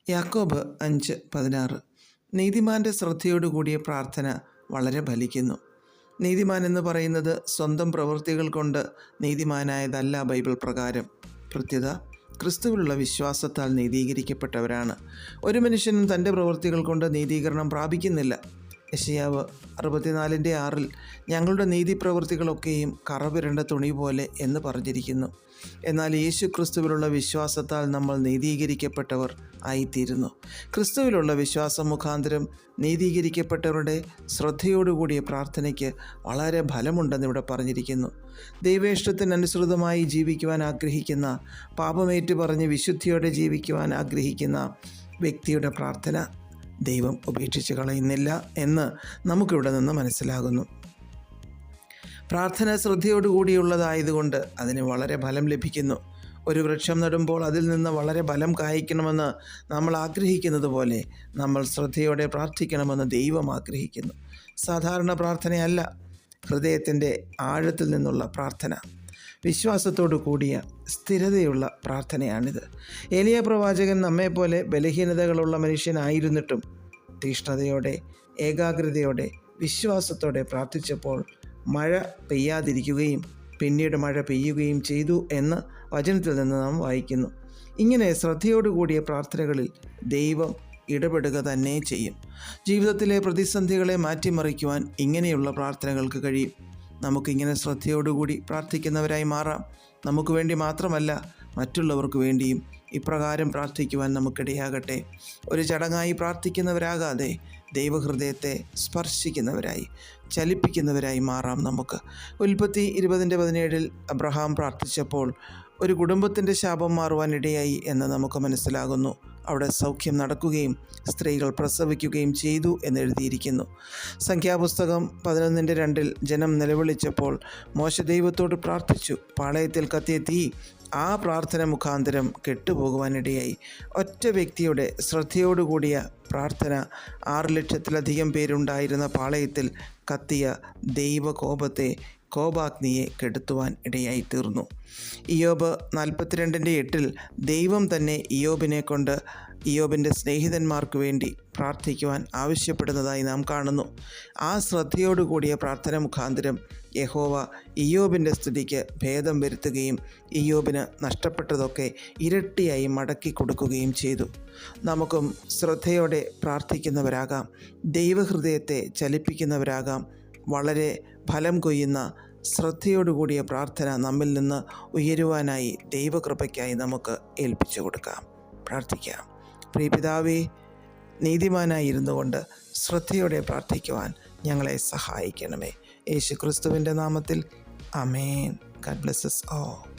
യാക്കോബ് 5:16. നീതിമാൻ്റെ ശ്രദ്ധയോടുകൂടിയ പ്രാർത്ഥന വളരെ ഫലിക്കുന്നു. നീതിമാൻ എന്ന് പറയുന്നത് സ്വന്തം പ്രവൃത്തികൾ കൊണ്ട് നീതിമാനായതല്ല. ബൈബിൾ പ്രകാരം പ്രത്യുത ക്രിസ്തുവിലുള്ള വിശ്വാസത്താൽ നീതീകരിക്കപ്പെട്ടവരാണ്. ഒരു മനുഷ്യനും തൻ്റെ പ്രവൃത്തികൾ കൊണ്ട് നീതീകരണം പ്രാപിക്കുന്നില്ല. യെശയ്യാവ് 64:6 ഞങ്ങളുടെ നീതിപ്രവൃത്തികളൊക്കെയും കറപുരണ്ട തുണി പോലെ എന്ന് പറഞ്ഞിരിക്കുന്നു. എന്നാൽ യേശു ക്രിസ്തുവിലുള്ള വിശ്വാസത്താൽ നമ്മൾ നീതീകരിക്കപ്പെട്ടവർ ആയിത്തീരുന്നു. ക്രിസ്തുവിലുള്ള വിശ്വാസം മുഖാന്തരം നീതീകരിക്കപ്പെട്ടവരുടെ ശ്രദ്ധയോടുകൂടിയ പ്രാർത്ഥനയ്ക്ക് വളരെ ഫലമുണ്ടെന്നിവിടെ പറഞ്ഞിരിക്കുന്നു. ദൈവേഷ്ടത്തിനനുസൃതമായി ജീവിക്കുവാൻ ആഗ്രഹിക്കുന്ന, പാപമേറ്റു പറഞ്ഞ് വിശുദ്ധിയോടെ ജീവിക്കുവാൻ ആഗ്രഹിക്കുന്ന വ്യക്തിയുടെ പ്രാർത്ഥന ദൈവം ഉപേക്ഷിച്ച് കളയുന്നില്ല എന്ന് നമുക്കിവിടെ നിന്ന് മനസ്സിലാകുന്നു. പ്രാർത്ഥന ശ്രദ്ധയോടുകൂടിയുള്ളതായതുകൊണ്ട് അതിന് വളരെ ഫലം ലഭിക്കുന്നു. ഒരു വൃക്ഷം നടുമ്പോൾ അതിൽ നിന്ന് വളരെ ഫലം കായ്ക്കണമെന്ന് നമ്മൾ ആഗ്രഹിക്കുന്നത് പോലെ നമ്മൾ ശ്രദ്ധയോടെ പ്രാർത്ഥിക്കണമെന്ന് ദൈവം ആഗ്രഹിക്കുന്നു. സാധാരണ പ്രാർത്ഥനയല്ല, ഹൃദയത്തിൻ്റെ ആഴത്തിൽ നിന്നുള്ള പ്രാർത്ഥന. വിശ്വാസത്തോടു കൂടിയ സ്ഥിരതയുള്ള പ്രാർത്ഥനയാണിത്. ഏലിയ പ്രവാചകൻ നമ്മെപ്പോലെ ബലഹീനതകളുള്ള മനുഷ്യനായിരുന്നിട്ടും തീഷ്ണതയോടെ, ഏകാഗ്രതയോടെ, വിശ്വാസത്തോടെ പ്രാർത്ഥിച്ചപ്പോൾ മഴ പെയ്യാതിരിക്കുകയും പിന്നീട് മഴ പെയ്യുകയും ചെയ്തു എന്ന് വചനത്തിൽ നിന്ന് നാം വായിക്കുന്നു. ഇങ്ങനെ ശ്രദ്ധയോടുകൂടിയ പ്രാർത്ഥനകളിൽ ദൈവം ഇടപെടുക തന്നെ ചെയ്യും. ജീവിതത്തിലെ പ്രതിസന്ധികളെ മാറ്റിമറിക്കുവാൻ ഇങ്ങനെയുള്ള പ്രാർത്ഥനകൾക്ക് കഴിയും. നമുക്കിങ്ങനെ ശ്രദ്ധയോടുകൂടി പ്രാർത്ഥിക്കുന്നവരായി മാറാം. നമുക്ക് വേണ്ടി മാത്രമല്ല, മറ്റുള്ളവർക്ക് വേണ്ടിയും ഇപ്രകാരം പ്രാർത്ഥിക്കുവാൻ നമുക്കിടയാകട്ടെ. ഒരു ചടങ്ങായി പ്രാർത്ഥിക്കുന്നവരാകാതെ ദൈവഹൃദയത്തെ സ്പർശിക്കുന്നവരായി, ചലിപ്പിക്കുന്നവരായി മാറാം നമുക്ക്. ഉൽപ്പത്തി 20:17 അബ്രഹാം പ്രാർത്ഥിച്ചപ്പോൾ ഒരു കുടുംബത്തിൻ്റെ ശാപം മാറുവാൻ ഇടയായി എന്ന് നമുക്ക് മനസ്സിലാകുന്നു. അവിടെ സൗഖ്യം നടക്കുകയും സ്ത്രീകൾ പ്രസവിക്കുകയും ചെയ്തു എന്നെഴുതിയിരിക്കുന്നു. സംഖ്യാപുസ്തകം 11:2 ജനം നിലവിളിച്ചപ്പോൾ മോശ ദൈവത്തോട് പ്രാർത്ഥിച്ചു. പാളയത്തിൽ കത്തിയ തീ ആ പ്രാർത്ഥന മുഖാന്തരം കെട്ടുപോകുവാനിടയായി. ഒറ്റ വ്യക്തിയുടെ ശ്രദ്ധയോടുകൂടിയ പ്രാർത്ഥന 6 ലക്ഷത്തിലധികം പേരുണ്ടായിരുന്ന പാളയത്തിൽ കത്തിയ ദൈവകോപത്തെ, കോപാഗ്നിയെ കെടുത്തുവാൻ ഇടയായി തീർന്നു. ഇയ്യോബ് 42:8 ദൈവം തന്നെ ഇയ്യോബിനെ കൊണ്ട് ഇയ്യോബിൻ്റെ സ്നേഹിതന്മാർക്ക് വേണ്ടി പ്രാർത്ഥിക്കുവാൻ ആവശ്യപ്പെടുന്നതായി നാം കാണുന്നു. ആ ശ്രദ്ധയോടുകൂടിയ പ്രാർത്ഥന മുഖാന്തരം യഹോവ ഇയ്യോബിൻ്റെ സ്ഥിതിക്ക് ഭേദം വരുത്തുകയും ഇയ്യോബിന് നഷ്ടപ്പെട്ടതൊക്കെ ഇരട്ടിയായി മടക്കി കൊടുക്കുകയും ചെയ്തു. നമുക്കും ശ്രദ്ധയോടെ പ്രാർത്ഥിക്കുന്നവരാകാം, ദൈവഹൃദയത്തെ ചലിപ്പിക്കുന്നവരാകാം. വളരെ ഫലം കൊയ്യുന്ന ശ്രദ്ധയോടുകൂടിയ പ്രാർത്ഥന നമ്മിൽ നിന്ന് ഉയരുവാനായി ദൈവകൃപയ്ക്കായി നമുക്ക് ഏൽപ്പിച്ചു കൊടുക്കാം. പ്രാർത്ഥിക്കാം. പ്രിയപിതാവേ, നീതിമാനായിരുന്നു കൊണ്ട് ശ്രദ്ധയോടെ പ്രാർത്ഥിക്കുവാൻ ഞങ്ങളെ സഹായിക്കണമേ. യേശു ക്രിസ്തുവിൻ്റെ നാമത്തിൽ ആമേൻ. God bless us all.